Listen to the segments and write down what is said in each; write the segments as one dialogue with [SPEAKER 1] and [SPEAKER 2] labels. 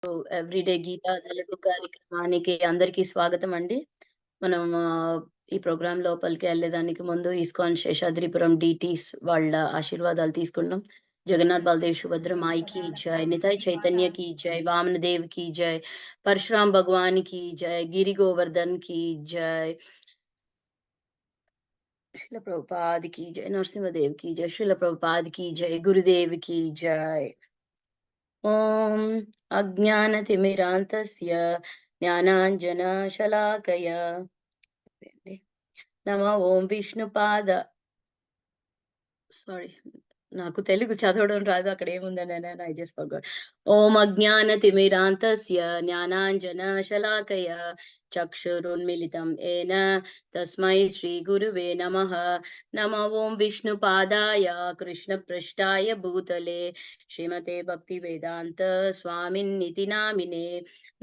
[SPEAKER 1] Everyday Gita Telugu కార్యక్రమానికి అందరికీ స్వాగతం అండి. మనం ఈ ప్రోగ్రామ్ లోపలికి వెళ్ళేదానికి ముందు ఇస్కాన్ శేషాద్రిపురం డీటీస్ వాళ్ళ ఆశీర్వాదాలు తీసుకుందాం. జగన్నాథ్ బలదేవ్ సుభద్ర మాయి की जय, निताई चैतन्य की जय, वामन देव की जय, परशुराम भगवान की जय, गिरि गोवर्धन की जय, श्रील प्रभुपाद की जय, नरसिंहदेव की जय, श्रील प्रभुपाद की जय, गुरुदेव की जय। ॐ अज्ञानतिमिरान्तस्य ज्ञानाञ्जनशलाकया नमः ॐ विष्णुपाद సారీ, నాకు తెలుగు చదవడం రాదు. అక్కడ ఏముందనని ఐ జస్ట్ ఫర్గాట్. ఓం అజ్ఞానతిమిరాంతస్య జ్ఞానాంజనశలాకయ చక్షురున్మిలితం ఏన తస్మై శ్రీ గురువే నమః. నమో ఓం విష్ణుపాదాయ కృష్ణపృష్ఠాయ భూతలే శ్రీమతే భక్తివేదాంత స్వామిన్నితి నామినే.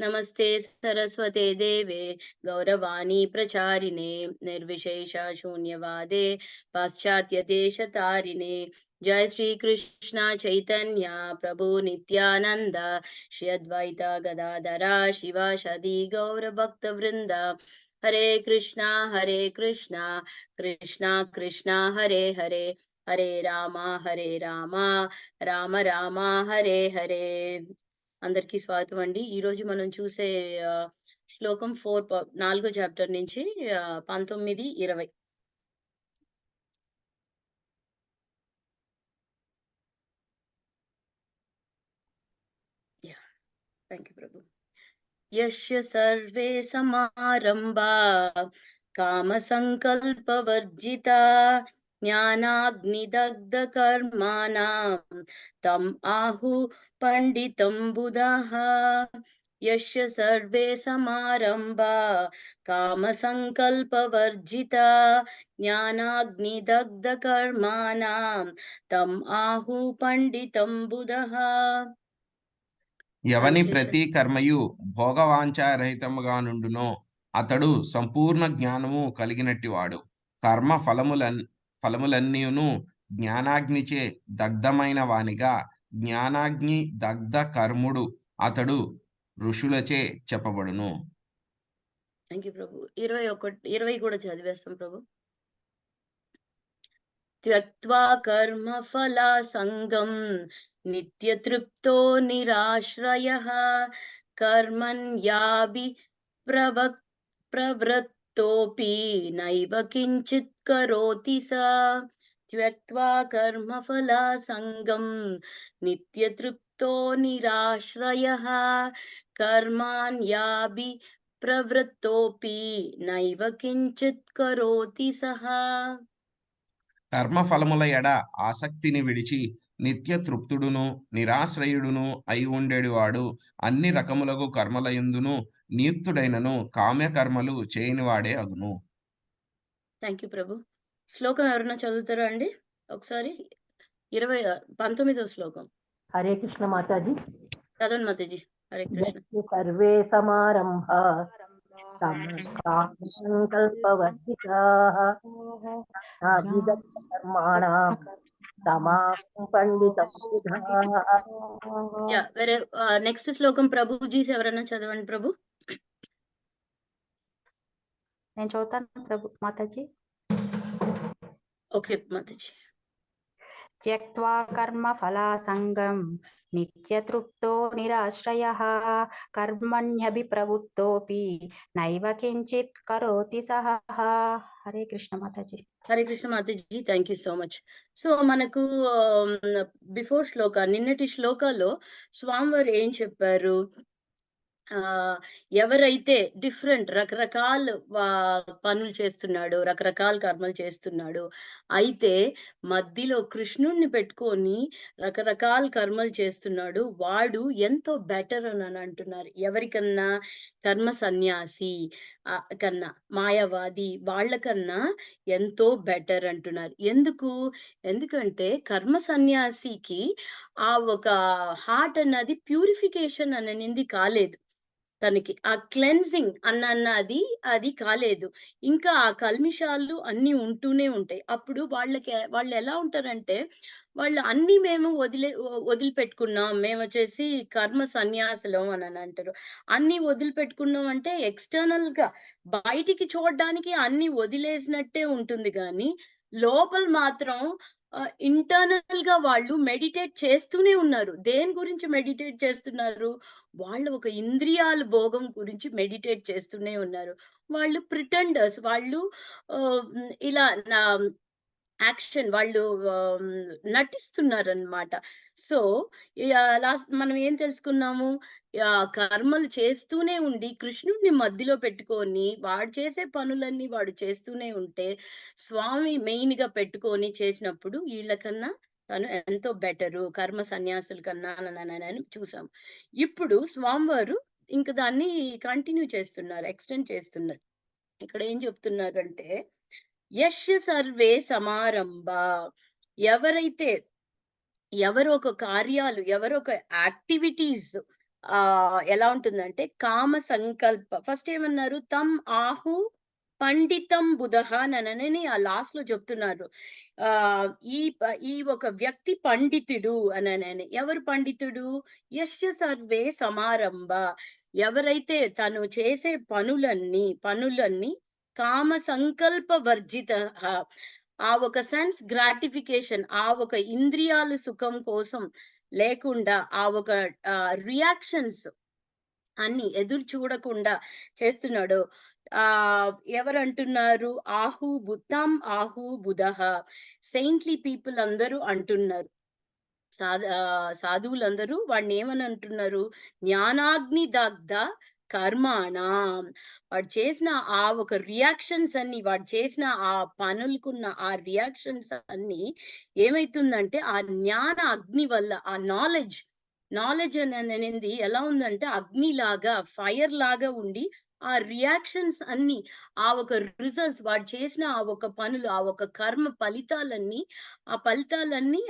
[SPEAKER 1] నమస్తే సరస్వతే దేవే గౌరవాణి ప్రచారిణే నిర్విశేష శూన్యవాదే पाश्चात्य देश तारिणे। जय श्री कृष्ण चैतन्य प्रभु नित्यानंद श्री अद्वैत गदाधरा शिवा सदी गौर भक्त वृंद। हरे कृष्णा कृष्णा कृष्णा हरे हरे, हरे राम राम राम हरे हरे। అందరికీ స్వాగతం అండి. ఈ రోజు మనం చూసే శ్లోకం 4వ చాప్టర్ నుంచి 19, 20. Thank you, Prabhu. यस्य सर्वे समारंभा कामसंकल्पवर्जिता ज्ञानाग्निदग्धकर्माणां तम् आहु पंडितं बुधाः। यस्य सर्वे समारंभा कामसंकल्पवर्जिता ज्ञानाग्निदग्धकर्माणां तम् आहु पंडितं बुधाः।
[SPEAKER 2] ఎవని ప్రతి కర్మయు భోగవాంఛారహితముగా నుండునో అతడు సంపూర్ణ జ్ఞానము కలిగినట్టివాడు. కర్మ ఫలములన్నీయును జ్ఞానాగ్నిచే దగ్ధమైన వానిగా జ్ఞానాగ్ని దగ్ధ కర్ముడు అతడు ఋషులచే చెప్పబడును.
[SPEAKER 1] థ్యాంక్ యూ ప్రభు. 20 కూడా చదివేస్తాం ప్రభు. త్యక్త్వా కర్మ ఫలా సంగం నిత్యతృప్తో నిరాశ్రయః కర్మణ్యాభి ప్రవృత్తోపి నైవ కించిత్ కరోతి స. త్యక్త్వా కర్మ ఫలా సంగం నిత్యతృప్తో నిరాశ్రయః కర్మాణ్యాభి ప్రవృత్తోపి నైవ కించిత్ కరోతి సహ.
[SPEAKER 2] కర్మ ఫలముల ఎడ ఆసక్తిని విడిచి నిత్య తృప్తుడును నిరాశ్రయుడును అయి ఉండేవాడు అన్ని రకములకు కర్మల యందును నియుక్తుడైనను కామ్యకర్మలు చేయనివాడే అగును.
[SPEAKER 1] థ్యాంక్ యూ ప్రభు. శ్లోకం ఎవరైనా చదువుతారా అండి ఒకసారి? 19వ శ్లోకం.
[SPEAKER 3] హరే కృష్ణ మాతాజీ.
[SPEAKER 1] చదవండి మాతాజీ. హరే కృష్ణ.
[SPEAKER 3] సర్వే సమారంభా సంకల్పవర్జితాః కర్మాణాం పండితం బుధాః.
[SPEAKER 1] నెక్స్ట్ శ్లోకం ప్రభుజీస్ ఎవరైనా చదవండి ప్రభు.
[SPEAKER 4] నేను చదువుతాను ప్రభు మాతాజీ.
[SPEAKER 1] ఓకే మాతాజీ.
[SPEAKER 4] త్యక్త్వా కర్మ ఫలా సంగం నిత్యతృప్తో నిరాశ్రయః కర్మణ్యభిప్రవృత్తోపి నైవ కించిత్ కరోతి సహ. హరే కృష్ణ మాతాజీ.
[SPEAKER 1] Hare Krishna Mataji. Thank you so much. So మనకు బిఫోర్ శ్లోక నిన్నటి శ్లోకాల్లో స్వామివారు ఏం చెప్పారు? ఎవరైతే డిఫరెంట్ రకరకాల పనులు చేస్తున్నాడు, రకరకాల కర్మలు చేస్తున్నాడు, అయితే మధ్యలో కృష్ణుణ్ణి పెట్టుకొని రకరకాల కర్మలు చేస్తున్నాడు, వాడు ఎంతో బెటర్ అని అంటున్నారు. ఎవరికన్నా కర్మ సన్యాసి కన్నా మాయావాది వాళ్ళకన్నా ఎంతో బెటర్ అంటున్నారు. ఎందుకంటే కర్మ సన్యాసికి ఆ ఒక హార్ట్ అన్నది ప్యూరిఫికేషన్ అనేది కాలేదు. తనకి ఆ క్లెన్సింగ్ అన్నది అది కాలేదు. ఇంకా ఆ కల్మిషాలు అన్నీ ఉంటూనే ఉంటాయి. అప్పుడు వాళ్ళు ఎలా ఉంటారంటే, వాళ్ళు అన్నీ మేము వదిలిపెట్టుకున్నాం. మేమొచ్చేసి కర్మ సన్యాసులం అనని అంటారు. అన్నీ వదిలిపెట్టుకున్నాం అంటే ఎక్స్‌టర్నల్‌గా బయటికి చూడడానికి అన్నీ వదిలేసినట్టే ఉంటుంది గానీ, లోపల మాత్రం ఇంటర్నల్‌గా వాళ్ళు మెడిటేట్ చేస్తూనే ఉన్నారు. దేని గురించి మెడిటేట్ చేస్తున్నారు? వాళ్ళు ఒక ఇంద్రియాల భోగం గురించి మెడిటేట్ చేస్తూనే ఉన్నారు. వాళ్ళు ప్రిటెండర్స్. వాళ్ళు ఇలా యాక్షన్ వాళ్ళు ఆహ్, నటిస్తున్నారనమాట. సో, లాస్ట్ మనం ఏం తెలుసుకున్నాము? కర్మలు చేస్తూనే ఉండి, కృష్ణుడిని మధ్యలో పెట్టుకొని, వాడు చేసే పనులన్నీ వాడు చేస్తూనే ఉంటే, స్వామి మెయిన్‌గా పెట్టుకొని చేసినప్పుడు ఈళ్ళకన్నా తను ఎంతో బెటరు. కర్మ సన్యాసుల కన్నా అని చూసాం. ఇప్పుడు స్వామివారు ఇంక దాన్ని కంటిన్యూ చేస్తున్నారు. ఎక్స్‌టెండ్ చేస్తున్నారు. ఇక్కడ ఏం చెప్తున్నారంటే యస్య సర్వే సమారంభా ఎవరైతే ఎవరు ఒక కార్యాలు ఎవరు ఒక యాక్టివిటీస్ ఎలా ఉంటుందంటే కామ సంకల్ప ఫస్ట్ ఏమన్నారు తం ఆహు పండితం బుధః అనని ఆ లాస్ట్ లో చెప్తున్నారు ఆ ఈ ఒక వ్యక్తి పండితుడు అనని ఎవరు పండితుడు యస్య సర్వే సమారంభ ఎవరైతే తను చేసే పనులన్నీ కామ సంకల్ప వర్జిత ఆ ఒక సెన్స్ గ్రాటిఫికేషన్ ఆ ఒక ఇంద్రియాల సుఖం కోసం లేకుండా ఆ ఒక రియాక్షన్స్ అన్ని ఎదురు చూడకుండా చేస్తున్నాడు ఎవరంటున్నారు ఆహు బుధః సెయింట్లీ పీపుల్ అందరూ అంటున్నారు సాధువులందరూ వాడిని ఏమని అంటున్నారు జ్ఞానాగ్ని దగ్ధ కర్మాణం వాడు చేసిన ఆ ఒక రియాక్షన్స్ అన్ని వాడు చేసిన ఆ పనులకున్న ఆ రియాక్షన్స్ అన్ని ఏమైతుందంటే ఆ జ్ఞాన అగ్ని వల్ల ఆ నాలెడ్జ్ అనేది ఎలా ఉందంటే అగ్ని లాగా ఫైర్ లాగా ఉండి ఆ రియాక్షన్స్ అన్ని ఆ ఒక రిజల్ట్స్ వాడు చేసిన ఆ ఒక పనులు ఆ ఒక కర్మ ఫలితాలన్నీ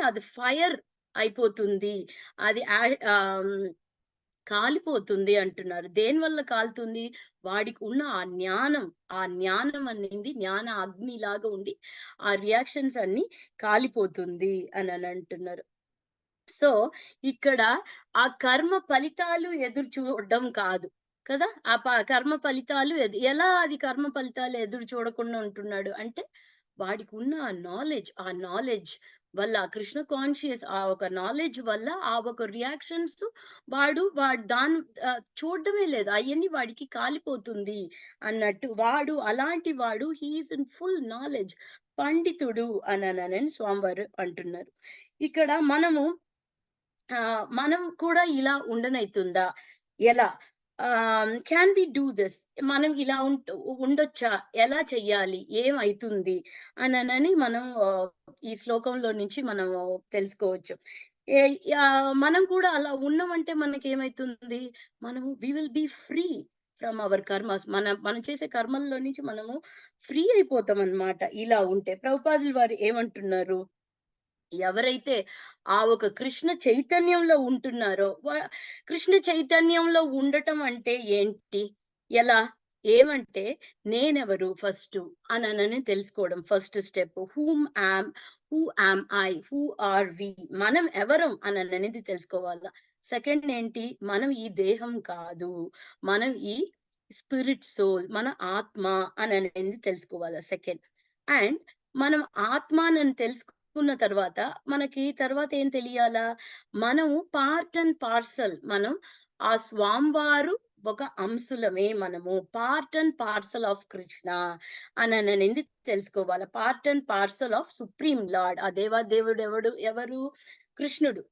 [SPEAKER 1] అది ఫైర్ అయిపోతుంది అది కాలిపోతుంది అంటున్నారు దేనివల్ల కాలుతుంది వాడికి ఉన్న ఆ జ్ఞానం అనేది జ్ఞాన అగ్ని లాగా ఉండి ఆ రియాక్షన్స్ అన్ని కాలిపోతుంది అని అంటున్నారు సో ఇక్కడ ఆ కర్మ ఫలితాలు ఎదురు చూడడం కాదు కదా కర్మ ఫలితాలు ఎలా అది కర్మ ఫలితాలు ఎదురు చూడకుండా ఉంటున్నాడు అంటే వాడికి ఉన్న ఆ నాలెడ్జ్ వల్ల కృష్ణ కాన్షియస్ ఆ ఒక నాలెడ్జ్ వల్ల ఆ ఒక రియాక్షన్స్ వాడు దాని చూడడమే లేదు అవన్నీ వాడికి కాలిపోతుంది అన్నట్టు అలాంటి వాడు హీఈస్ ఇన్ ఫుల్ నాలెడ్జ్ పండితుడు అని స్వామివారు అంటున్నారు ఇక్కడ మనం కూడా ఇలా ఉండనైతుందా ఎలా క్యాన్ వి డూ దిస్ మనం ఇలా ఉండొచ్చా ఎలా చెయ్యాలి ఏమైతుంది అని మనం ఈ శ్లోకంలో నుంచి మనం తెలుసుకోవచ్చు మనం కూడా అలా ఉన్నామంటే మనకి ఏమైతుంది మనము we will be free from our karmas మనం చేసే కర్మల్లో నుంచి మనము ఫ్రీ అయిపోతాం అన్నమాట ఇలా ఉంటే ప్రభుపాదులు వారు ఏమంటున్నారు ఎవరైతే ఆ ఒక కృష్ణ చైతన్యంలో ఉంటున్నారో కృష్ణ చైతన్యంలో ఉండటం అంటే ఏంటి ఎలా ఏమంటే నేనెవరు ఫస్ట్ అని తెలుసుకోవడం first step who am I who are we మనం ఎవరం అనేది తెలుసుకోవాలా సెకండ్ ఏంటి మనం ఈ దేహం కాదు మనం ఈ స్పిరిట్ సోల్ మన ఆత్మ అనేది తెలుసుకోవాలా సెకండ్ అండ్ మనం ఆత్మ అని తెలుసుకున్న తర్వాత మనకి తర్వాత ఏం తెలియాలా మనము పార్ట్ అండ్ పార్సల్ మనం ఆ స్వామివారు ఒక అంశులమే మనము part and parcel of Krishna అనేది తెలుసుకోవాలి part and parcel of supreme lord ఆ దేవుడు ఎవరు కృష్ణుడు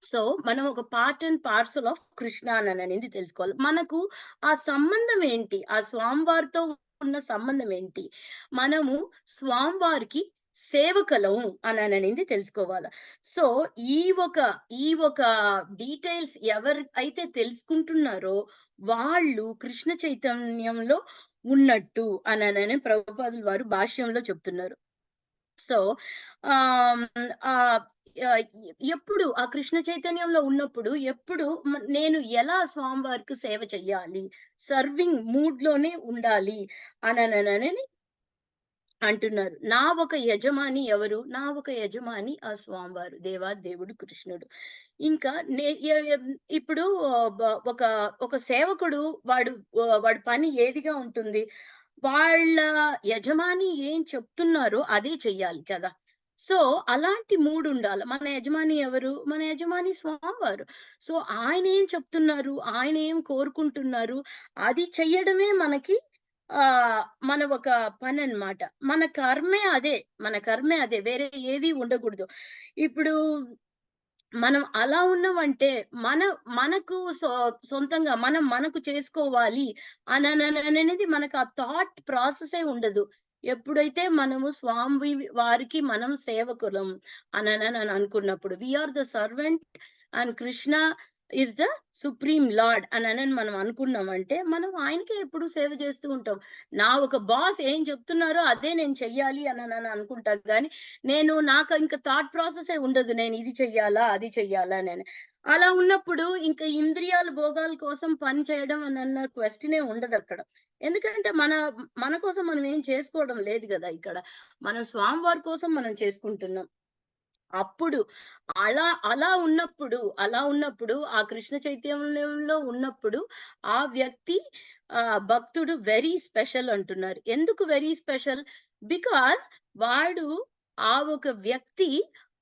[SPEAKER 1] సో మనం ఒక part and parcel of Krishna అనేది తెలుసుకోవాలి మనకు ఆ సంబంధం ఏంటి ఆ స్వామివారితో ఉన్న సంబంధం ఏంటి మనము స్వామివారికి సేవకలం అనేది తెలుసుకోవాలి సో ఈ ఒక డీటెయిల్స్ ఎవరైతే తెలుసుకుంటున్నారో వాళ్ళు కృష్ణ చైతన్యంలో ఉన్నట్టు అని ప్రభుపాదులు వారు భాష్యంలో చెప్తున్నారు సో ఆమ్, ఆ ఆ, ఎప్పుడు ఆ కృష్ణ చైతన్యంలో ఉన్నప్పుడు ఎప్పుడు నేను ఎలా స్వామివారికి సేవ చెయ్యాలి, సర్వింగ్ మూడ్ లోనే ఉండాలి అని అంటున్నారు. నా ఒక యజమాని ఎవరు? నా ఒక యజమాని ఆ స్వామివారు, దేవుడు కృష్ణుడు. ఇంకా ఇప్పుడు ఒక ఒక సేవకుడు వాడు వాడి పని ఏదిగా ఉంటుంది? వాళ్ళ యజమాని ఏం చెప్తున్నారో అదే చెయ్యాలి కదా! సో, అలాంటి మూడుండాల. మన యజమాని ఎవరు? మన యజమాని స్వామివారు. సో, ఆయనేం చెప్తున్నారు? ఆయనేం కోరుకుంటున్నారు? అది చెయ్యడమే మనకి మన ఒక పనన్నమాట. మన కర్మే అదే. మన కర్మే అదే. వేరే ఏది ఉండకూడదు. ఇప్పుడు మనం అలా ఉన్నామంటే మన మనకు సొంతంగా మనకు చేసుకోవాలి అనేది మనకు ఆ థాట్ ప్రాసెసే ఉండదు. ఎప్పుడైతే మనము స్వామి వారికి మనం సేవకులం అని అనుకున్నప్పుడు we are the servant and Krishna is the supreme lord అని మనం అనుకున్నామంటే మనం ఆయనకే ఎప్పుడు సేవ చేస్తూ ఉంటాం. నా ఒక బాస్ ఏం చెప్తున్నారో అదే నేను చెయ్యాలి అని అనుకుంటా గానీ నాకు ఇంక థాట్ ప్రాసెసే ఉండదు. నేను ఇది చెయ్యాలా? అది చెయ్యాలా? అని. అలా ఉన్నప్పుడు ఇంక ఇంద్రియాల భోగాల కోసం పని చేయడం అన్న క్వెషనే ఉండదక్కడ. ఎందుకంటే మన కోసం మనం ఏం చేసుకోవడం లేదు గదా! ఇక్కడ. మనం స్వామివారి కోసం మనం చేసుకుంటున్నాం. అప్పుడు అలా ఉన్నప్పుడు ఆ కృష్ణ చైతన్యంలో ఉన్నప్పుడు ఆ వ్యక్తి భక్తుడు వెరీ స్పెషల్ అంటున్నారు. ఎందుకు వెరీ స్పెషల్? బికాజ్ వాడు ఆ ఒక వ్యక్తి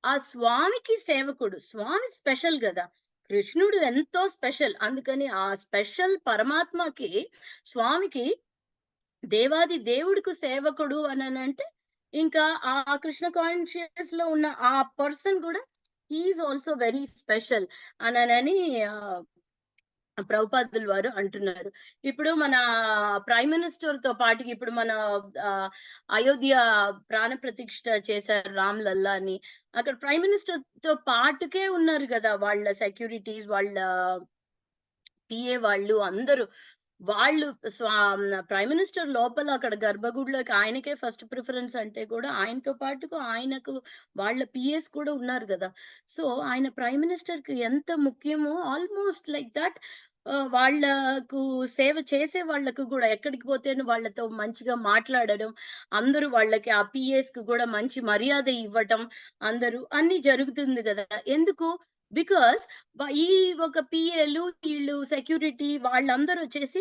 [SPEAKER 1] ఆ స్వామికి సేవకుడు. స్వామి స్పెషల్ గదా! కృష్ణుడు ఎంతో స్పెషల్. అందుకని ఆ స్పెషల్ పరమాత్మకి, స్వామికి, దేవాది దేవుడికి సేవకుడు అనంటే ఇంకా ఆ కృష్ణ కాన్షియస్ లో ఉన్న ఆ పర్సన్ కూడా he is also very special అని ప్రభుపాదుల వారు అంటున్నారు. ఇప్పుడు మన ప్రైమ్ మినిస్టర్ తో పాటుగా ఇప్పుడు మన అయోధ్య ప్రాణ ప్రతిష్ఠ చేశారు రామ్ లల్లా అని. అక్కడ ప్రైమ్ మినిస్టర్ తో పాటుకే ఉన్నారు కదా వాళ్ళ సెక్యూరిటీస్, వాళ్ళ పిఏ వాళ్ళు అందరూ. వాళ్ళు ప్రైమ్ మినిస్టర్ లోపల అక్కడ గర్భగుడిలోకి ఆయనకే ఫస్ట్ ప్రిఫరెన్స్ అంటే కూడా ఆయనతో పాటుగా ఆయనకు వాళ్ళ పిఎస్ కూడా ఉన్నారు కదా! సో, ఆయన ప్రైమ్ మినిస్టర్ కి ఎంత ముఖ్యమో ఆల్మోస్ట్ లైక్ దట్ వాళ్ళకు సేవ చేసే వాళ్ళకు కూడా ఎక్కడికి పోతేను వాళ్ళతో మంచిగా మాట్లాడడం, అందరూ వాళ్ళకి ఆ పిఎస్‌కి కూడా మంచి మర్యాద ఇవ్వటం, అందరూ అన్నీ జరుగుతుంది గదా! ఎందుకు? బికాజ్ ఈ ఒక పిఏలు, వీళ్ళు సెక్యూరిటీ వాళ్ళందరూ వచ్చేసి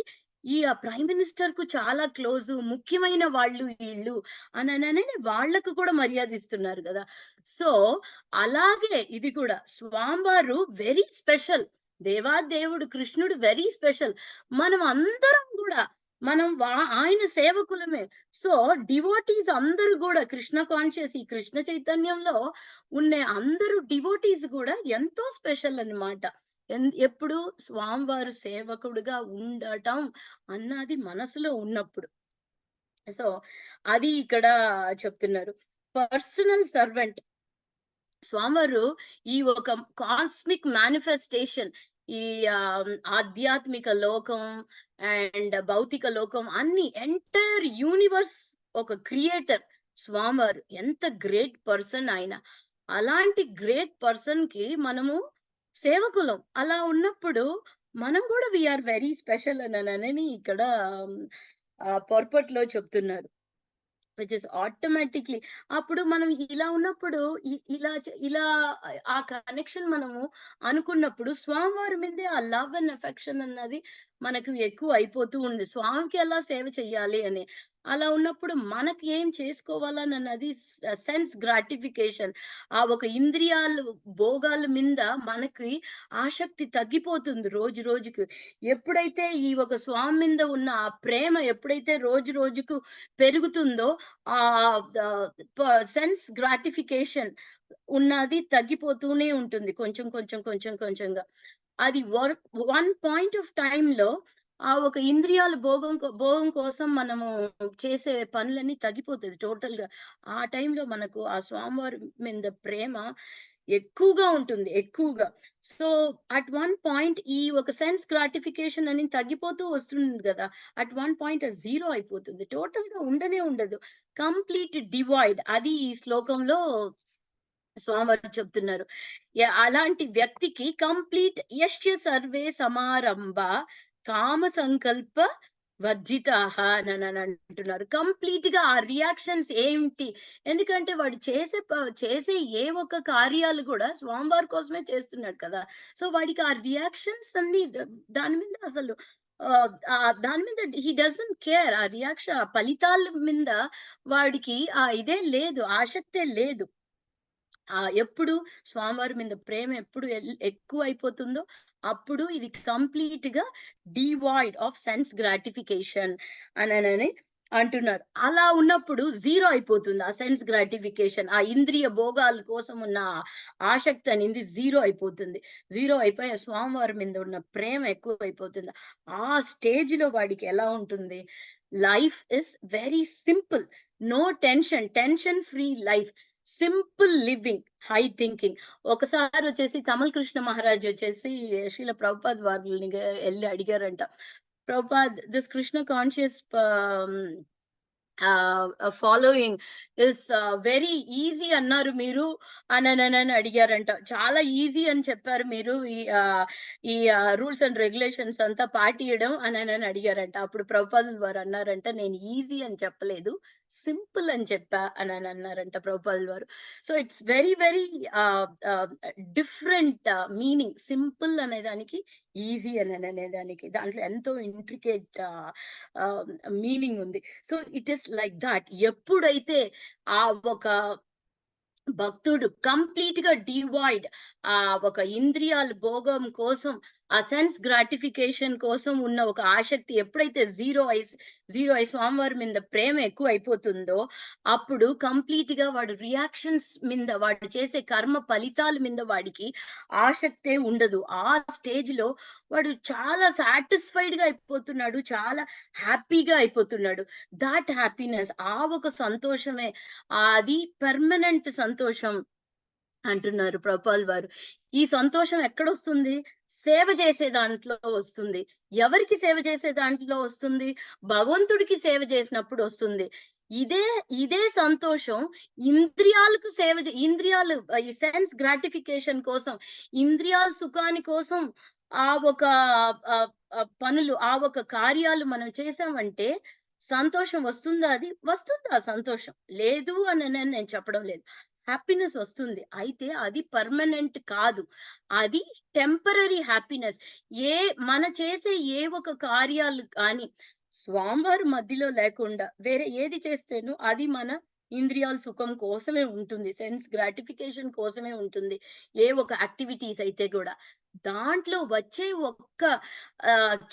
[SPEAKER 1] ప్రైమ్ మినిస్టర్ కు చాలా క్లోజు, ముఖ్యమైన వాళ్ళు వీళ్ళు అననని వాళ్ళకు కూడా మర్యాద ఇస్తున్నారు గదా! సో, అలాగే ఇది కూడా స్వామివారు వెరీ స్పెషల్. దేవాదేవుడు కృష్ణుడు వెరీ స్పెషల్. మనం అందరం గూడా ఆయన సేవకులమే. సో, డివోటీస్ అందరూ గూడా కృష్ణ కాన్షియస్ ఈ కృష్ణ చైతన్యంలో ఉన్న అందరూ డివోటీస్ గూడా ఎంతో స్పెషల్ అన్నమాట. ఎప్పుడు స్వామివారు సేవకుడుగా ఉండటం అన్నది మనసులో ఉన్నప్పుడు. సో, అది ఇక్కడ చెప్తున్నారు. పర్సనల్ సర్వెంట్ స్వామివారు ఈ ఒక కాస్మిక్ మేనిఫెస్టేషన్, ఈ ఆధ్యాత్మిక లోకం అండ్ భౌతిక లోకం అన్ని ఎంటైర్ యూనివర్స్ ఒక క్రియేటర్ స్వామివారు. ఎంత గ్రేట్ పర్సన్ ఆయన. అలాంటి గ్రేట్ పర్సన్ కి మనము సేవకులం. అలా ఉన్నప్పుడు మనం కూడా వీఆర్ వెరీ స్పెషల్ అని ఇక్కడ పొరపట్లో చెప్తున్నారు. విచ్ ఇస్ ఆటోమేటిక్‌లీ అప్పుడు మనం ఇలా ఉన్నప్పుడు ఇలా ఆ కనెక్షన్ మనము అనుకున్నప్పుడు స్వామివారి మీదే ఆ లవ్ అండ్ అఫెక్షన్ అన్నది మనకు ఎక్కువ అయిపోతూ ఉంది. స్వామికి ఎలా సేవ చెయ్యాలి అని. అలా ఉన్నప్పుడు మనకి ఏం చేసుకోవాలని అన్నది సెన్స్ గ్రాటిఫికేషన్. ఆ ఒక ఇంద్రియాలు భోగాల మీద మనకి ఆసక్తి తగ్గిపోతుంది రోజు రోజుకి. ఎప్పుడైతే ఈ ఒక స్వామి మీద ఉన్న ఆ ప్రేమ ఎప్పుడైతే రోజు రోజుకు పెరుగుతుందో సెన్స్ గ్రాటిఫికేషన్ ఉన్నది తగ్గిపోతూనే ఉంటుంది కొంచెంగా. అది వన్ పాయింట్ ఆఫ్ టైమ్ లో ఆ ఒక ఇంద్రియాల భోగం కోసం మనము చేసే పనులన్నీ తగ్గిపోతుంది టోటల్ గా. ఆ టైంలో మనకు ఆ స్వామివారి మీద ప్రేమ ఎక్కువగా ఉంటుంది ఎక్కువగా. సో అట్ వన్ పాయింట్ ఈ ఒక సెన్స్ గ్రాటిఫికేషన్ అని తగ్గిపోతూ వస్తుంది కదా, అట్ వన్ పాయింట్ జీరో అయిపోతుంది, టోటల్ గా ఉండనే ఉండదు, కంప్లీట్ డివైడ్. అది ఈ శ్లోకంలో స్వామివారు చెప్తున్నారు. అలాంటి వ్యక్తికి కంప్లీట్ యశ్య సర్వే సమారంభ కామ సంకల్ప వర్జితాహ అని అంటున్నారు. కంప్లీట్ గా ఆ రియాక్షన్స్ ఏంటి, ఎందుకంటే వాడు చేసే ఏ ఒక్క కార్యాలు కూడా స్వామివారి కోసమే చేస్తున్నాడు కదా. సో వాడికి ఆ రియాక్షన్స్ అన్ని దాని మీద అసలు దాని మీద హీ డజంట్ కేర్. ఆ రియాక్షన్, ఆ ఫలితాల మీద వాడికి ఆ ఇదే లేదు, ఆసక్తే లేదు. ఎప్పుడు స్వామివారి మీద ప్రేమ ఎప్పుడు ఎక్కువ అయిపోతుందో అప్పుడు ఇది కంప్లీట్ గా డివాయిడ్ ఆఫ్ సెన్స్ గ్రాటిఫికేషన్ అని అంటున్నారు. అలా ఉన్నప్పుడు జీరో అయిపోతుంది ఆ సెన్స్ గ్రాటిఫికేషన్, ఆ ఇంద్రియ భోగాల కోసం ఉన్న ఆసక్తి అనేది జీరో అయిపోతుంది. జీరో అయిపోయి స్వామివారి మీద ఉన్న ప్రేమ ఎక్కువ అయిపోతుంది. ఆ స్టేజ్ లో వాడికి ఎలా ఉంటుంది, life is very simple, no tension free life, simple living, high thinking. ఒకసారి వచ్చేసి కమల్ కృష్ణ మహారాజ్ వచ్చేసి శ్రీల ప్రభుపాద్ వారిని వెళ్ళి అడిగారంట, Prabhupad this Krishna conscious following is very easy అన్నారు మీరు అని అడిగారంట. చాలా ఈజీ అని చెప్పారు మీరు ఈ రూల్స్ అండ్ రెగ్యులేషన్స్ అంతా పాటియడం అని అడిగారంట. అప్పుడు ప్రభుపాదులు వారు అన్నారంట, నేను ఈజీ అని చెప్పలేదు, సింపుల్ అని చెప్పా అని అన్నారంట ప్రభుపాదులు వారు. So it's very very different meaning simple అనే దానికి, ఈజీ అనే దానికి, దాంట్లో ఎంతో ఇంట్రికేట్ మీనింగ్ ఉంది. So it is like that. ఎప్పుడైతే ఆ ఒక భక్తుడు కంప్లీట్ గా డివాయిడ్, ఆ ఒక ఇంద్రియాల భోగం కోసం, ఆ సెన్స్ గ్రాటిఫికేషన్ కోసం ఉన్న ఒక ఆసక్తి ఎప్పుడైతే జీరో అయి స్వామివారి మీద ప్రేమ ఎక్కువ అయిపోతుందో అప్పుడు కంప్లీట్ గా వాడు రియాక్షన్స్ మీద, వాడు చేసే కర్మ ఫలితాల మీద వాడికి ఆసక్తే ఉండదు. ఆ స్టేజ్ లో వాడు చాలా సాటిస్ఫైడ్ గా అయిపోతున్నాడు, చాలా హ్యాపీగా అయిపోతున్నాడు. దాట్ హ్యాపీనెస్, ఆ ఒక సంతోషమే, అది పర్మనెంట్ సంతోషం అంటున్నారు ప్రభుపాల్ వారు. ఈ సంతోషం ఎక్కడొస్తుంది, సేవ చేసే దాంట్లో వస్తుంది. ఎవరికి సేవ చేసే దాంట్లో వస్తుంది, భగవంతుడికి సేవ చేసినప్పుడు వస్తుంది. ఇదే సంతోషం ఇంద్రియాలకు ఇంద్రియాలు ఈ సెన్స్ గ్రాటిఫికేషన్ కోసం, ఇంద్రియాల సుఖాని కోసం ఆ ఒక పనులు, ఆ ఒక కార్యాలు మనం చేసామంటే సంతోషం వస్తుందా, అది వస్తుంది. ఆ సంతోషం లేదు అని నేను చెప్పడం లేదు, హ్యాపీనెస్ వస్తుంది. అయితే అది పర్మనెంట్ కాదు, అది టెంపరరీ హ్యాపీనెస్. మన చేసే ఏ ఒక కార్యాలు కానీ స్వామివారి మధ్యలో లేకుండా వేరే ఏది చేస్తేనో అది మన ఇంద్రియాల సుఖం కోసమే ఉంటుంది, సెన్స్ గ్రాటిఫికేషన్ కోసమే ఉంటుంది. ఏ ఒక యాక్టివిటీస్ అయితే కూడా దాంట్లో వచ్చే ఒక్క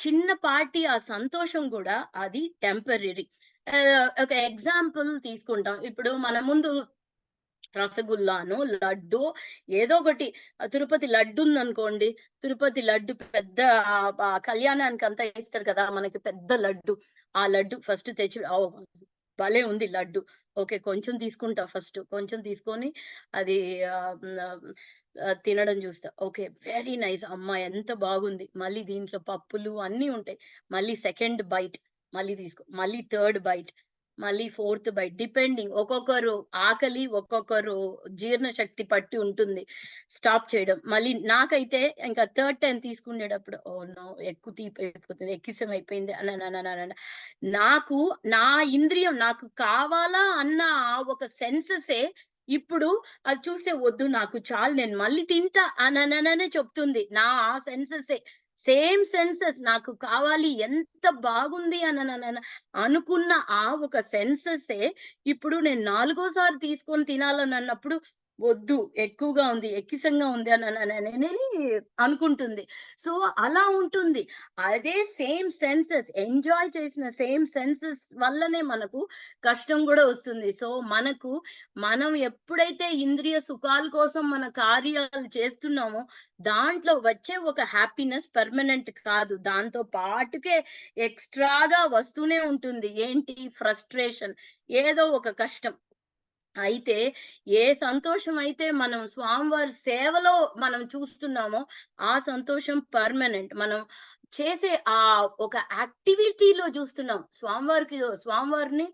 [SPEAKER 1] చిన్నపాటి ఆ సంతోషం కూడా అది టెంపరరీ. ఒక ఎగ్జాంపుల్ తీసుకుంటాం. ఇప్పుడు మన ముందు రసగుల్లాను, లడ్డు, ఏదో ఒకటి, తిరుపతి లడ్డు ఉందనుకోండి, తిరుపతి లడ్డు పెద్ద కళ్యాణానికి అంతా ఇస్తారు కదా మనకి పెద్ద లడ్డు. ఆ లడ్డు ఫస్ట్ తెచ్చి భలే ఉంది లడ్డు, ఓకే కొంచెం తీసుకుంటా, ఫస్ట్ కొంచెం తీసుకొని అది తినడం చూస్తా, ఓకే వెరీ నైస్, అమ్మా ఎంత బాగుంది, మళ్ళీ దీంట్లో పప్పులు అన్ని ఉంటాయి, మళ్ళీ సెకండ్ బైట్ మళ్ళీ తీసుకో, మళ్ళీ థర్డ్ బైట్, మళ్ళీ ఫోర్త్ బైట్, డిపెండింగ్, ఒక్కొక్కరు ఆకలి ఒక్కొక్కరు జీర్ణ శక్తి పట్టి ఉంటుంది స్టాప్ చేయడం. మళ్ళీ నాకైతే ఇంకా థర్డ్ టైం తీసుకునేటప్పుడు ఓ నో ఎక్కువ తీపి అయిపోతుంది, ఎక్కిసం అయిపోయింది అని నాకు నా ఇంద్రియం నాకు కావాలా అన్న ఆ ఒక సెన్సెసే ఇప్పుడు అది చూసే వద్దు నాకు చాలు నేను మళ్ళీ తింటా అని చెప్తుంది. నా ఆ సెన్సెసే, సేమ్ సెన్సెస్ నాకు కావాలి, ఎంత బాగుంది అని అనుకున్న ఆ ఒక సెన్సెసే ఇప్పుడు నేను నాలుగోసారి తీసుకొని తినాలని అన్నప్పుడు వద్దు ఎక్కువగా ఉంది, ఎక్కిసంగా ఉంది అని అనుకుంటుంది. సో అలా ఉంటుంది. అదే సేమ్ సెన్సెస్ ఎంజాయ్ చేసిన సేమ్ సెన్సెస్ వల్లనే మనకు కష్టం కూడా వస్తుంది. సో మనం ఎప్పుడైతే ఇంద్రియ సుఖాల కోసం మన కార్యాలు చేస్తున్నామో దాంట్లో వచ్చే ఒక హ్యాపీనెస్ పర్మనెంట్ కాదు, దాంతో పాటుకే ఎక్స్ట్రాగా వస్తూనే ఉంటుంది. ఏంటి, ఫ్రస్ట్రేషన్, ఏదో ఒక కష్టం, అయితే ఏ సంతోషం అయితే మనం స్వామివారి సేవలో మనం చూస్తున్నామో ఆ సంతోషం పర్మనెంట్. మనం చేసే ఒక యాక్టివిటీలో చూస్తున్నాం. స్వామివారిని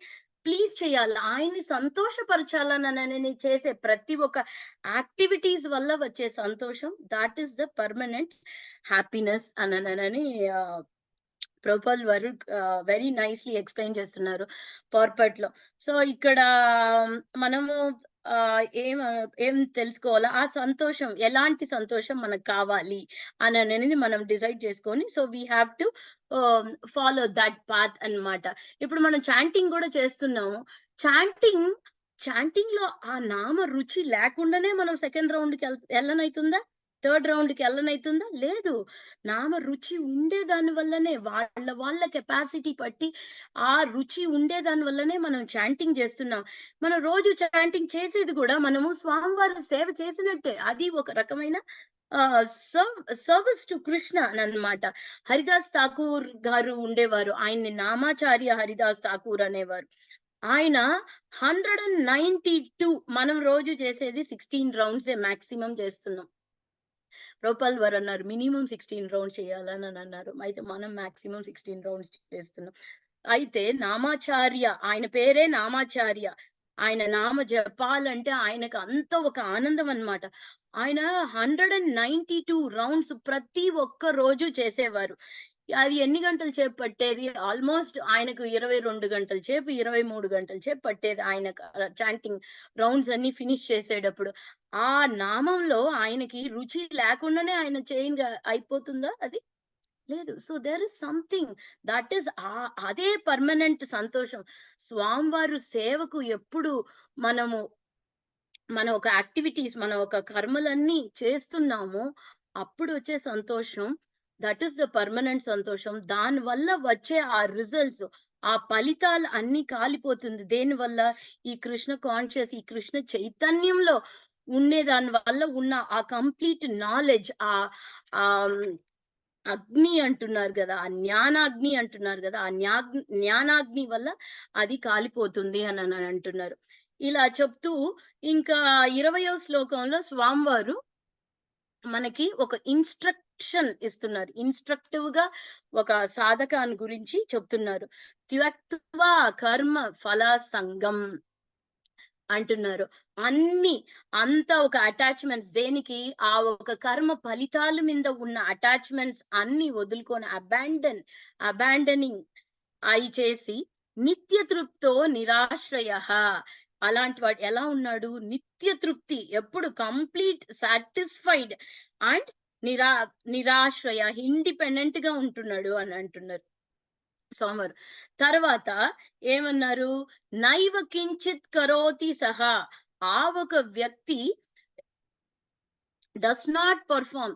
[SPEAKER 1] ప్లీజ్ చేయాలి. ఆయన్ని సంతోషపరచాలనని చేసే ప్రతి ఒక్క యాక్టివిటీస్ వల్ల వచ్చే సంతోషం that is the permanent happiness అననని ప్రభుపాల్ వారు వెరీ నైస్లీ ఎక్స్ప్లెయిన్ చేస్తున్నారు పర్పట్లో. సో ఇక్కడ మనము ఏం తెలుసుకోవాలా, ఆ సంతోషం ఎలాంటి సంతోషం మనకు కావాలి అని అనేది మనం డిసైడ్ చేసుకొని, so we have to follow that path అన్నమాట. ఇప్పుడు మనం చాంటింగ్ కూడా చేస్తున్నాము. చాంటింగ్ లో ఆ నామ రుచి లేకుండానే మనం సెకండ్ రౌండ్ కి వెళ్ళనైతుందా, థర్డ్ రౌండ్ కి వెళ్ళనైతుందా? లేదు. నామ రుచి ఉండే దాని వల్లనే, వాళ్ళ కెపాసిటీ బట్టి ఆ రుచి ఉండే దాని వల్లనే మనం చాంటింగ్ చేస్తున్నాం. మనం రోజు చాంటింగ్ చేసేది కూడా మనము స్వామివారి సేవ చేసినట్టే. అది ఒక రకమైన సర్వీస్ టు కృష్ణ అన్నమాట. హరిదాస్ ఠాకూర్ గారు ఉండేవారు. ఆయన్ని నామాచార్య హరిదాస్ ఠాకూర్ అనేవారు. ఆయన 192, మనం రోజు చేసేది 16 రౌండ్స్ మాక్సిమం చేస్తున్నాం. ప్రభుపాల్ వారు అన్నారు మినిమం 16 రౌండ్స్ చేయాలని అన్నారు. అయితే మనం మాక్సిమం 16 రౌండ్స్ చేస్తున్నాం. అయితే నామాచార్య, ఆయన పేరే నామాచార్య. ఆయన నామ జపాలంటే ఆయనకు అంత ఒక ఆనందం అన్నమాట. ఆయన 192 రౌండ్స్ ప్రతి ఒక్క రోజు చేసేవారు. అది ఎన్ని గంటల సేపు పట్టేది? ఆల్మోస్ట్ ఆయనకు 22 గంటల సేపు, 23 గంటల సేపు పట్టేది ఆయన చాంటింగ్ రౌండ్స్ అన్ని ఫినిష్ చేసేటప్పుడు. ఆ నామంలో ఆయనకి రుచి లేకుండానే ఆయన అయిపోతుందా అది? లేదు. So there is something that is అదే పర్మనెంట్ సంతోషం. స్వామివారు సేవకు ఎప్పుడు మనము మన ఒక యాక్టివిటీస్, మన ఒక కర్మలన్నీ చేస్తున్నామో అప్పుడు వచ్చే సంతోషం దట్ ఈస్ ద పర్మనెంట్ సంతోషం. దాని వల్ల వచ్చే ఆ రిజల్ట్స్, ఆ ఫలితాలు అన్ని కాలిపోతుంది. దేని వల్ల? ఈ కృష్ణ కాన్షియస్, ఈ కృష్ణ చైతన్యంలో ఉండే దాని వల్ల ఉన్న ఆ కంప్లీట్ నాలెడ్జ్, ఆ అగ్ని అంటున్నారు కదా, ఆ జ్ఞానాగ్ని అంటున్నారు కదా, ఆ జ్ఞానాగ్ని వల్ల అది కాలిపోతుంది అని అంటున్నారు. ఇలా చెప్తూ ఇంకా 20వ శ్లోకంలో స్వామివారు మనకి ఒక ఇన్స్ట్రక్షన్ ఇస్తున్నారు. ఇన్స్ట్రక్టివ్ గా ఒక సాధకాన్ని గురించి చెప్తున్నారు. త్యక్త్వా కర్మ ఫల సంగం అంటున్నారు. అంత ఒక అటాచ్మెంట్స్, దేనికి? ఆ ఒక కర్మ ఫలితాల మీద ఉన్న అటాచ్మెంట్స్ అన్ని వదులుకొని అబాండనింగ్ అయి చేసి నిత్య తృప్తో నిరాశ్రయ. అలాంటి వాడు ఎలా ఉన్నాడు? నిత్య తృప్తి, ఎప్పుడు కంప్లీట్ సాటిస్ఫైడ్ అండ్ నిరాశ్రయ, ఇండిపెండెంట్ గా ఉంటున్నాడు అని అంటున్నారు స్వామివారు. తర్వాత ఏమన్నారు? నైవ కించిత్ కరోతి సహా. ఆ ఒక వ్యక్తి డస్ నాట్ పర్ఫార్మ్,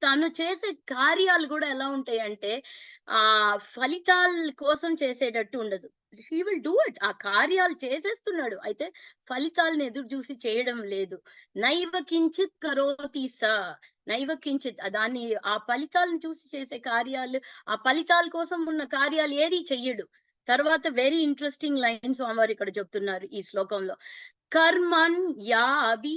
[SPEAKER 1] తను చేసే కార్యాలు కూడా ఎలా ఉంటాయంటే ఫలితాల కోసం చేసేటట్టు ఉండదు. He will do it. ఆ కార్యాలు చేసేస్తున్నాడు, అయితే ఫలితాలను ఎదురు చూసి చేయడం లేదు. నైవ కించిత్ కరోతి నైవ కించిత్, దాన్ని ఆ ఫలితాలను చూసి చేసే కార్యాలు, ఆ ఫలితాల కోసం ఉన్న కార్యాలు ఏది చెయ్యడు. తర్వాత వెరీ ఇంట్రెస్టింగ్ లైన్ స్వామివారు ఇక్కడ చెప్తున్నారు ఈ శ్లోకంలో. కర్మన్ యా అభి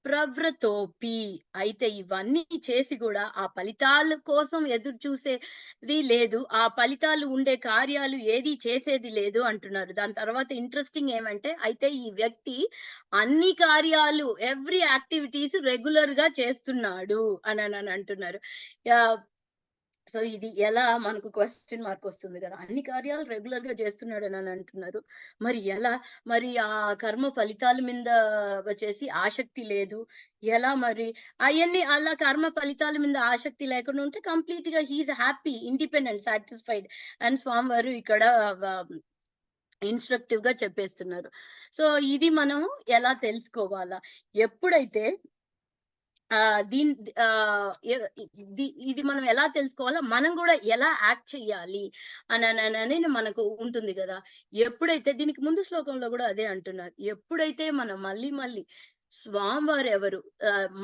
[SPEAKER 1] ప్రవృతోపి. అయితే ఇవన్నీ చేసి కూడా ఆ ఫలితాల కోసం ఎదురు చూసేది లేదు, ఆ ఫలితాలు ఉండే కార్యాలు ఏది చేసేది లేదు అంటున్నారు. దాని తర్వాత ఇంట్రెస్టింగ్ ఏమంటే, అయితే ఈ వ్యక్తి అన్ని కార్యాలు, ఎవ్రీ యాక్టివిటీస్ రెగ్యులర్ గా చేస్తున్నాడు అని అంటున్నారు. సో ఇది ఎలా మనకు క్వశ్చన్ మార్క్ వస్తుంది కదా, అన్ని కార్యాలు రెగ్యులర్ గా చేస్తున్నాడు అని అంటున్నారు. మరి ఎలా? మరి ఆ కర్మ ఫలితాల మీద వచ్చేసి ఆసక్తి లేదు, ఎలా మరి? అవన్నీ అలా కర్మ ఫలితాల మీద ఆసక్తి లేకుండా ఉంటే కంప్లీట్ గా హీఈస్ హ్యాపీ, ఇండిపెండెంట్, సాటిస్ఫైడ్ అని స్వామివారు ఇక్కడ ఇన్స్ట్రక్టివ్ గా చెప్పేస్తున్నారు. సో ఇది మనం ఎలా తెలుసుకోవాలా? ఎప్పుడైతే ఇది మనం ఎలా తెలుసుకోవాలా, మనం కూడా ఎలా యాక్ట్ చెయ్యాలి అని మనకు ఉంటుంది కదా. ఎప్పుడైతే, దీనికి ముందు శ్లోకంలో కూడా అదే అంటున్నారు, ఎప్పుడైతే మనం మళ్ళీ స్వామివారు ఎవరు,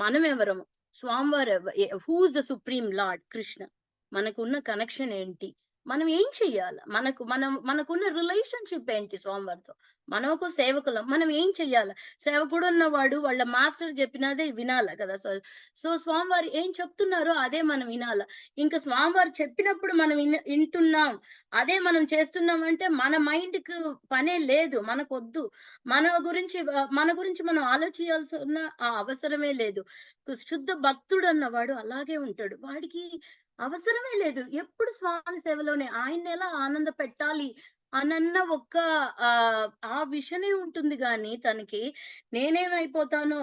[SPEAKER 1] మనం ఎవరము, స్వామివారు who's the supreme lord Krishna, మనకున్న కనెక్షన్ ఏంటి, మనం ఏం చెయ్యాలి? మనకున్న రిలేషన్‌షిప్ ఏంటి స్వామివారితో? మనం ఒక సేవకులం. మనం ఏం చెయ్యాలి? సేవకుడు ఉన్నవాడు వాళ్ళ మాస్టర్ చెప్పినదే వినాల కదా! సో స్వామివారు ఏం చెప్తున్నారో అదే మనం వినాల. ఇంకా స్వామివారు చెప్పినప్పుడు మనం ఇంటున్నాం. అదే మనం చేస్తున్నాం అంటే మన మైండ్‌కి పనే లేదు. మనకొద్దు. మన గురించి మనం ఆలోచించాల్సిన అవసరమే లేదు. శుద్ధ భక్తుడన్నవాడు అలాగే ఉంటాడు. వాడికి అవసరమే లేదు. ఎప్పుడు స్వామి సేవలోనే ఆయన్నెలా ఆనంద పెట్టాలి అనన్న ఒక్క ఆ విషనే ఉంటుంది గానీ తనకి నేనేమైపోతానో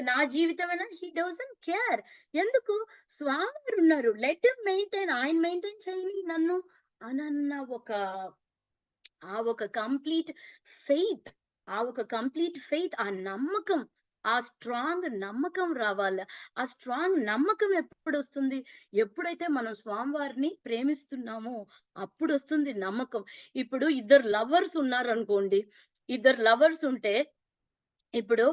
[SPEAKER 1] నా జీవితమేనా హి డజంట్ కేర్. ఎందుకు? స్వామివారున్నారు. Let him maintain. ఆయన మెయింటైన్ చేయని నన్ను అనన్న ఒక కంప్లీట్ ఫెయిత్. ఆ నమ్మకం, ఆ స్ట్రాంగ్ నమ్మకం రావాల. ఆ స్ట్రాంగ్ నమ్మకం ఎప్పుడొస్తుంది? ఎప్పుడైతే మనం స్వామివారిని ప్రేమిస్తున్నామో అప్పుడొస్తుంది నమ్మకం. ఇప్పుడు ఇద్దరు లవర్స్ ఉన్నారనుకోండి. ఇద్దరు లవర్స్ ఉంటే ఇప్పుడు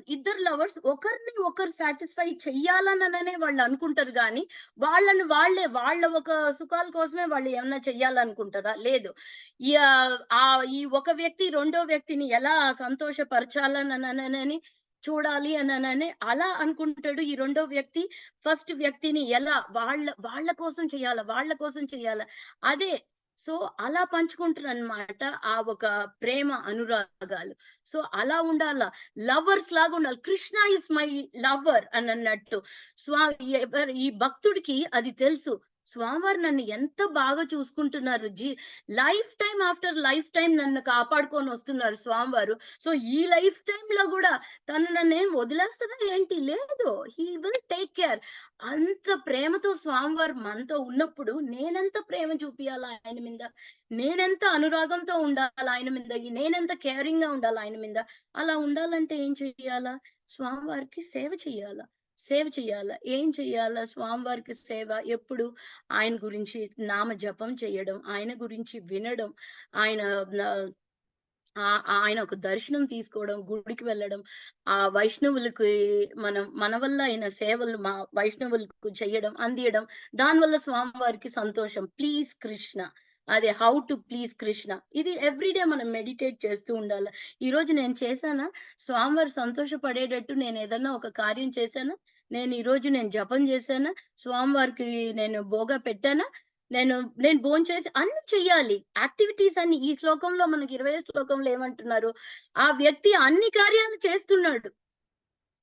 [SPEAKER 1] ఇద్దరు లవర్స్ ఒకరిని ఒకరు సాటిస్ఫై చెయ్యాలననే వాళ్ళు అనుకుంటారు గానీ, వాళ్ళ ఒక సుఖాల కోసమే వాళ్ళు ఏమన్నా చెయ్యాలనుకుంటారా? లేదు. ఈ ఒక వ్యక్తి రెండో వ్యక్తిని ఎలా సంతోషపరచాలననని చూడాలి అననని అలా అనుకుంటాడు. ఈ రెండో వ్యక్తి ఫస్ట్ వ్యక్తిని ఎలా వాళ్ళ కోసం చెయ్యాల. అదే. సో, అలా పంచుకుంటారనమాట ఆ ఒక ప్రేమ అనురాగాలు. సో, అలా ఉండాల. లవర్స్ లాగా ఉండాలి. కృష్ణ ఈస్ మై లవర్ అనన్నట్టు. ఈ భక్తుడికి అది తెలుసు. స్వామివారు నన్ను ఎంత బాగా చూసుకుంటున్నారు. Lifetime after lifetime నన్ను కాపాడుకొని వస్తున్నారు స్వామివారు. సో, ఈ లైఫ్ టైమ్‌లో గూడా తను నన్నేం వదిలేస్తాడా ఏంటి? లేదు. He will take care. అంత ప్రేమతో స్వామివారు మనతో ఉన్నప్పుడు నేనెంత ప్రేమ చూపియాల ఆయన మీద? నేనెంత అనురాగంతో ఉండాలా ఆయన మీద? నేనెంత కేరింగ్‌గా ఉండాలా ఆయన మీద? అలా ఉండాలంటే ఏం చెయ్యాలా? స్వామివారికి సేవ చెయ్యాలా. ఏం చెయ్యాలా? స్వామివారికి సేవ ఎప్పుడు? ఆయన గురించి నామ జపం చేయడం, ఆయన గురించి వినడం, ఆయన ఆయన ఒక దర్శనం తీసుకోవడం, గుడికి వెళ్ళడం, వైష్ణవులకి మన వల్ల అయిన సేవలు వైష్ణవులకు చెయ్యడం, అందియడం. దానివల్ల స్వామివారికి సంతోషం. ప్లీజ్ కృష్ణ. అదే హౌ టు ప్లీజ్ కృష్ణ. ఇది ఎవ్రీడే మనం మెడిటేట్ చేస్తూ ఉండాలి. ఈరోజు నేను చేశానా? స్వామివారు సంతోషపడేటట్టు నేనేదన్నా ఒక కార్యం చేశానా? ఈరోజు జపం చేశానా? స్వామివారికి నేను భోగా పెట్టానా? నేను భోంచేసి అన్ని చెయ్యాలి. యాక్టివిటీస్ అన్ని ఈ శ్లోకంలో మనకి 20వ శ్లోకంలో ఏమంటున్నారు? ఆ వ్యక్తి అన్ని కార్యాలు చేస్తున్నాడు.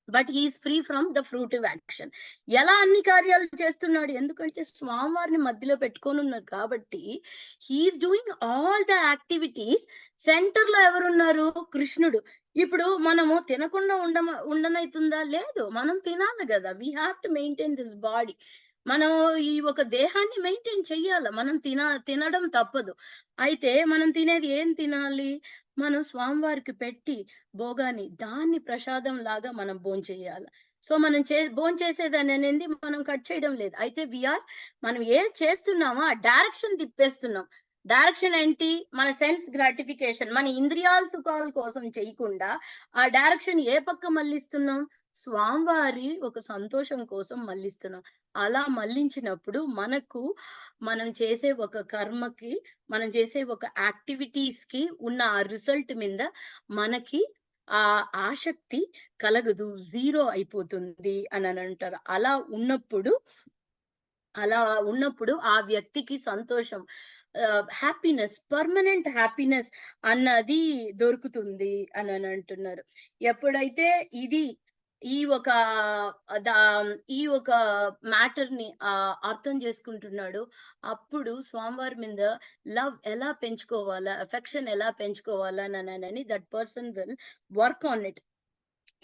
[SPEAKER 1] But he is free from the fruitive action. ఎలా అన్ని కార్యాలు చేస్తున్నాడు? ఎందుకంటే స్వామివారిని మధ్యలో పెట్టుకొనున్నారు కాబట్టి he is doing all the activities. సెంటర్‌లో ఎవరున్నారు? కృష్ణుడు. ఇప్పుడు మనము తినకుండా ఉండనైతుందా? లేదు. మనం తినాలి గదా! We have to maintain this body. మనం ఈ ఒక దేహాన్ని మెయింటైన్ చెయ్యాల. మనం తినడం తప్పదు. అయితే మనం తినేది ఏం తినాలి? మనం స్వామివారికి పెట్టి భోగాన్ని దాన్ని ప్రసాదం లాగా మనం భోంచేయాల. సో, మనం భోంచేసేదనేది మనం కట్ చేయడం లేదు. అయితే మనం ఏం చేస్తున్నామో ఆ డైరెక్షన్ తిప్పేస్తున్నాం. డైరెక్షన్ ఏంటి? మన సెన్స్ గ్రాటిఫికేషన్. మన ఇంద్రియాల సుఖాల కోసం చేయకుండా ఆ డైరెక్షన్ ఏ పక్క మళ్ళిస్తున్నాం? స్వామివారి ఒక సంతోషం కోసం మళ్ళిస్తున్నాం. అలా మళ్ళించినప్పుడు మనం చేసే ఒక కర్మకి, మనం చేసే ఒక యాక్టివిటీస్‌కి ఉన్న ఆ రిజల్ట్ మీద మనకి ఆసక్తి కలగదు. జీరో అయిపోతుంది అననంటారు. అలా ఉన్నప్పుడు ఆ వ్యక్తికి సంతోషం, పర్మనెంట్ హ్యాపీనెస్ అన్నది దొరుకుతుంది అననంటున్నారు. ఎప్పుడైతే ఈ ఒక ఈ ఒక మ్యాటర్‌ని అర్థం చేసుకుంటున్నాడో, అప్పుడు స్వామివారి మీద లవ్ ఎలా పెంచుకోవాలా, అఫెక్షన్ ఎలా పెంచుకోవాలా ననని that person will work on it.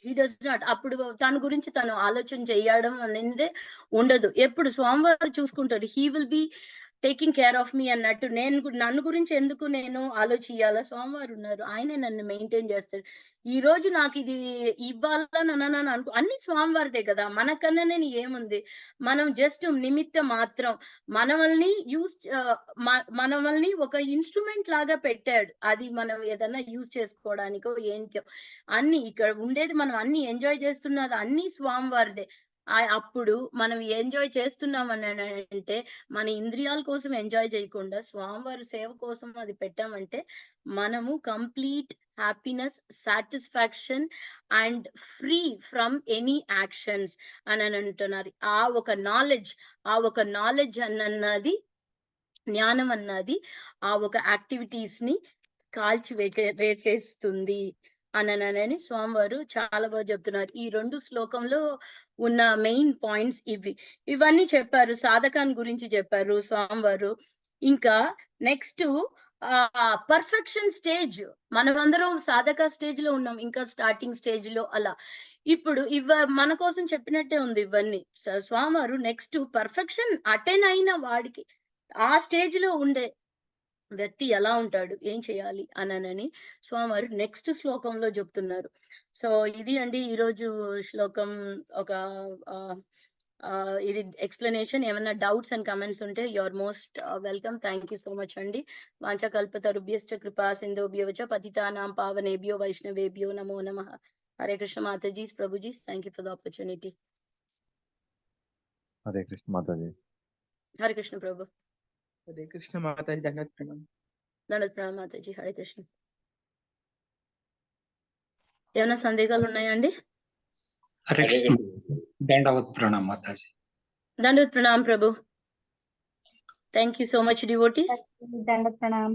[SPEAKER 1] He does not. అప్పుడు తన గురించి తను ఆలోచన చేయడం అనేదే ఉండదు. ఎప్పుడు స్వామివారు చూసుకుంటాడు. He will be taking care of me అన్నట్టు. నన్ను గురించి ఎందుకు నేను ఆలోచియాలా? స్వామివారు ఉన్నారు. ఆయనే నన్ను మెయింటైన్ చేస్తాడు. ఈరోజు నాకిది ఇవ్వాలని అన్ని స్వామివారిదే కదా! మనకన్నానే ఏముంది? మనం జస్ట్ నిమిత్త మాత్రం. మనమల్ని ఒక ఇన్‌స్ట్రుమెంట్ లాగా పెట్టాడు. అది మనం ఏదన్నా యూజ్ చేసుకోవడానికో ఏంటో. ఇక్కడ ఉండేది మనం అన్ని ఎంజాయ్ చేస్తున్నది అన్ని స్వామివారిదే. అప్పుడు మనం ఎంజాయ్ చేస్తున్నామని అంటే మన ఇంద్రియాల కోసం ఎంజాయ్ చేయకుండా స్వామివారి సేవ కోసం అది పెట్టామంటే మనము complete happiness, satisfaction and free from any actions అని అంటున్నారు. ఆ ఒక నాలెడ్జ్ అన్నది, జ్ఞానం అన్నది ఆ ఒక యాక్టివిటీస్ ని కాల్చి వేసేస్తుంది అని స్వామివారు చాలా బాగా చెప్తున్నారు. ఈ 2 శ్లోకంలో ఉన్న మెయిన్ పాయింట్స్ ఇవన్నీ చెప్పారు. సాధకాన్ని గురించి చెప్పారు స్వామివారు. ఇంకా నెక్స్ట్ పర్ఫెక్షన్ స్టేజ్, మనమందరం సాధక స్టేజ్ లో ఉన్నాం, ఇంకా స్టార్టింగ్ స్టేజ్ లో అలా. ఇప్పుడు మన కోసం చెప్పినట్టే ఉంది ఇవన్నీ. స్వామివారు నెక్స్ట్ పర్ఫెక్షన్ అటెన్ అయిన వాడికి, ఆ స్టేజ్ లో ఉండే వ్యక్తి ఎలా ఉంటాడు, ఏం చేయాలి అని స్వామివారు నెక్స్ట్ శ్లోకంలో చెప్తున్నారు. సో ఇది అండి ఈరోజు శ్లోకం ఒక ఇది ఎక్స్ప్లెనేషన్. ఏమైనా డౌట్స్ అండ్ కమెంట్స్ ఉంటే your most welcome. Thank you so much అండి. వాంఛకల్పతరుభ్యశ్చ కృపా సింధుభ్యో చ పతితానాం పావనేభ్యో వైష్ణవేభ్యో నమో నమః. హరే కృష్ణ మాతాజీ, ప్రభుజీ, thank you for the opportunity.
[SPEAKER 5] Hare Krishna మాతాజీ.
[SPEAKER 1] హరే కృష్ణ ప్రభు.
[SPEAKER 6] హరే కృష్ణ మాతాజీ, దండవత్ ప్రణామం.
[SPEAKER 1] దండవత్ ప్రణామం మాతాజీ. హరే కృష్ణ. ఏమైనా సందేహాలు ఉన్నాయండి?
[SPEAKER 7] హరే కృష్ణ. దండవత్ ప్రణామం మాతాజీ.
[SPEAKER 1] దండవత్ ప్రణామం ప్రభు. Thank you so much devotees.
[SPEAKER 4] దండవత్ ప్రణామం.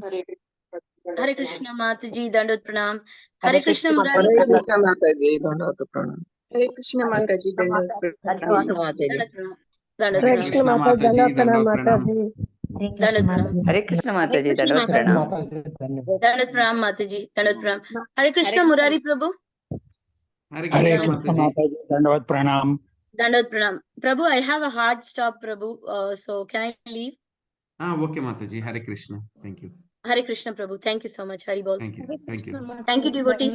[SPEAKER 1] హరే కృష్ణ మాతాజీ, దండవత్ ప్రణామం. హరే కృష్ణ మురారి
[SPEAKER 6] హరే
[SPEAKER 1] ప్రభు.
[SPEAKER 6] కృష్ణ మాతాజీ, దండవత్ ప్రణామం. హరే కృష్ణ మాతాజీ, దండవత్ ప్రణామం.
[SPEAKER 1] దండవత్ ప్రణామం. దండవత్
[SPEAKER 2] హరే
[SPEAKER 1] ప్రణామం.
[SPEAKER 2] కృష్ణ మాతాజీ, దండవత్ ప్రణామం.
[SPEAKER 1] దండవత్ ప్రణామం.
[SPEAKER 8] హరే కృష్ణ మాతాజీ, దండవత్ ప్రణామం.
[SPEAKER 1] దండవత్ ప్రణామం మాతాజీ, దండవత్ ప్రణామం. హరే కృష్ణ మురారి ప్రభు.
[SPEAKER 2] హరే
[SPEAKER 7] హరే
[SPEAKER 2] కృష్ణ
[SPEAKER 7] కృష్ణ
[SPEAKER 2] మాతాజీ.
[SPEAKER 7] మాతాజీ, దండవత్ ప్రణామం.
[SPEAKER 1] దండవత్ ప్రణామం ప్రభు. I have a hard stop Prabhu, so can I leave?
[SPEAKER 2] Okay Mataji. Hare Krishna. Thank you.
[SPEAKER 1] Hare Krishna Prabhu. Thank you so much. Hari Bol.
[SPEAKER 2] Thank you.
[SPEAKER 1] Thank you devotees.